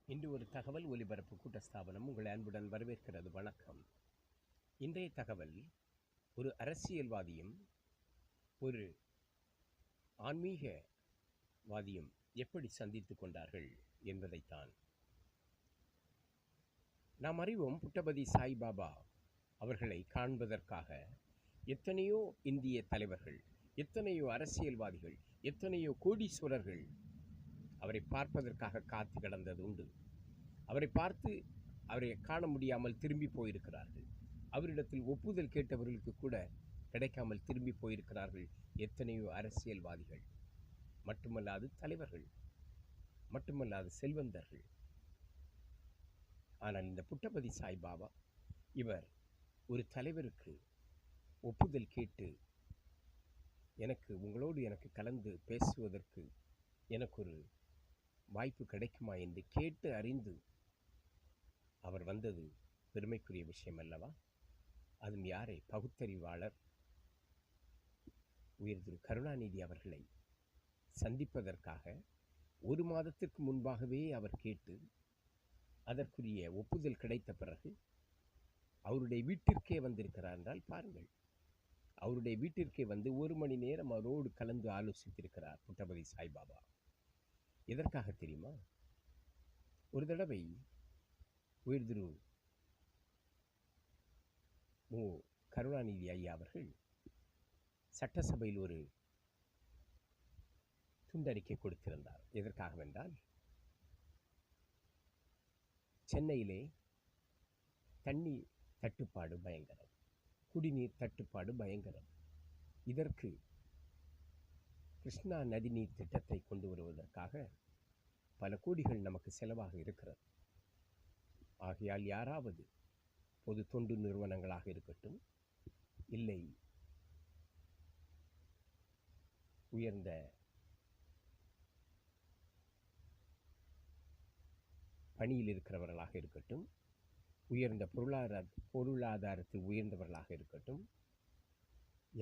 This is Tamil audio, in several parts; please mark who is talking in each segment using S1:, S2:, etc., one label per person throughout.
S1: இன்று ஒரு தகவல் ஒலிபரப்பு கூட்ட ஸ்தாபனம் உங்களை அன்புடன் வரவேற்கிறது. வணக்கம். இன்றைய தகவல் ஒரு அரசியல்வாதியும் ஒரு ஆன்மீகவாதியும் எப்படி சந்தித்துக் கொண்டார்கள் என்பதைத்தான். நாம் அறிவோம், புட்டபதி சாய்பாபா அவர்களை காண்பதற்காக எத்தனையோ இந்திய தலைவர்கள், எத்தனையோ அரசியல்வாதிகள், எத்தனையோ கோடீஸ்வரர்கள் அவரை பார்ப்பதற்காக காத்து கிடந்தது உண்டு. அவரை பார்த்து அவரை காண முடியாமல் திரும்பி போயிருக்கிறார்கள். அவரிடத்தில் ஒப்புதல் கேட்டவர்களுக்கு கூட கிடைக்காமல் திரும்பி போயிருக்கிறார்கள் எத்தனையோ அரசியல்வாதிகள், மட்டுமல்லாது தலைவர்கள், மட்டுமல்லாது செல்வந்தர்கள். ஆனால் இந்த புட்டபதி சாய்பாபா இவர் ஒரு தலைவருக்கு ஒப்புதல் கேட்டு, எனக்கு கலந்து பேசுவதற்கு எனக்கு ஒரு வாய்ப்பு கிடைக்குமா என்று கேட்டு அறிந்து அவர் வந்தது பெருமைக்குரிய விஷயம் அல்லவா? அதுவும் யாரை? பகுத்தறிவாளர் உயர் திரு கருணாநிதி அவர்களை சந்திப்பதற்காக 1 மாதத்திற்கு முன்பாகவே அவர் கேட்டு அதற்குரிய ஒப்புதல் கிடைத்த பிறகு அவருடைய வீட்டிற்கே வந்திருக்கிறார் என்றால் பாருங்கள். அவருடைய வீட்டிற்கே வந்து 1 மணி நேரம் அவரோடு கலந்து ஆலோசித்திருக்கிறார் புட்டபதி சாய்பாபா. எதற்காக தெரியுமா? ஒரு தடவை உயர் திரு மு கருணாநிதி ஐயா அவர்கள் சட்டசபையில் ஒரு துண்டறிக்கை கொடுத்திருந்தார். எதற்காகவென்றால், சென்னையிலே தண்ணீர் தட்டுப்பாடு பயங்கரம், குடிநீர் தட்டுப்பாடு பயங்கரம். இதற்கு கிருஷ்ணா நதிநீர் திட்டத்தை கொண்டு வருவதற்காக பல கோடிகள் நமக்கு செலவாக இருக்கிறது. ஆகையால் யாராவது பொது தொண்டு நிறுவனங்களாக இருக்கட்டும், இல்லை உயர்ந்த பணியில் இருக்கிறவர்களாக இருக்கட்டும், உயர்ந்த பொருளாதாரத்தில் உயர்ந்தவர்களாக இருக்கட்டும்,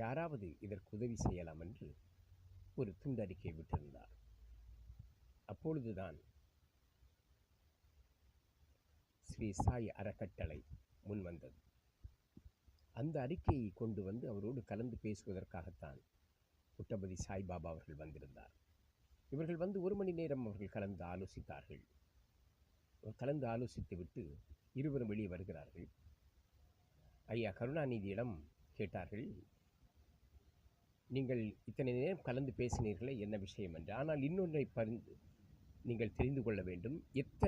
S1: யாராவது இதற்கு உதவி செய்யலாம் என்று ஒரு துண்டறிக்கை விட்டிருந்தார். அப்பொழுதுதான் ஸ்ரீ சாய் அறக்கட்டளை முன் வந்தது. அந்த அறிக்கையை கொண்டு வந்து அவரோடு கலந்து பேசுவதற்காகத்தான் புட்டபதி சாய்பாபா அவர்கள் வந்திருந்தார். இவர்கள் வந்து 1 மணி நேரம் அவர்கள் கலந்து ஆலோசித்தார்கள். கலந்து ஆலோசித்து விட்டு இருவரும் வெளியே வருகிறார்கள். ஐயா கருணாநிதியிடம் கேட்டார்கள், நீங்கள் இத்தனை நேரம் கலந்து பேசினீர்களே, என்ன விஷயம் என்று. ஆனால் இன்னொன்றை நீங்கள் தெரிந்து கொள்ள வேண்டும், எத்தனை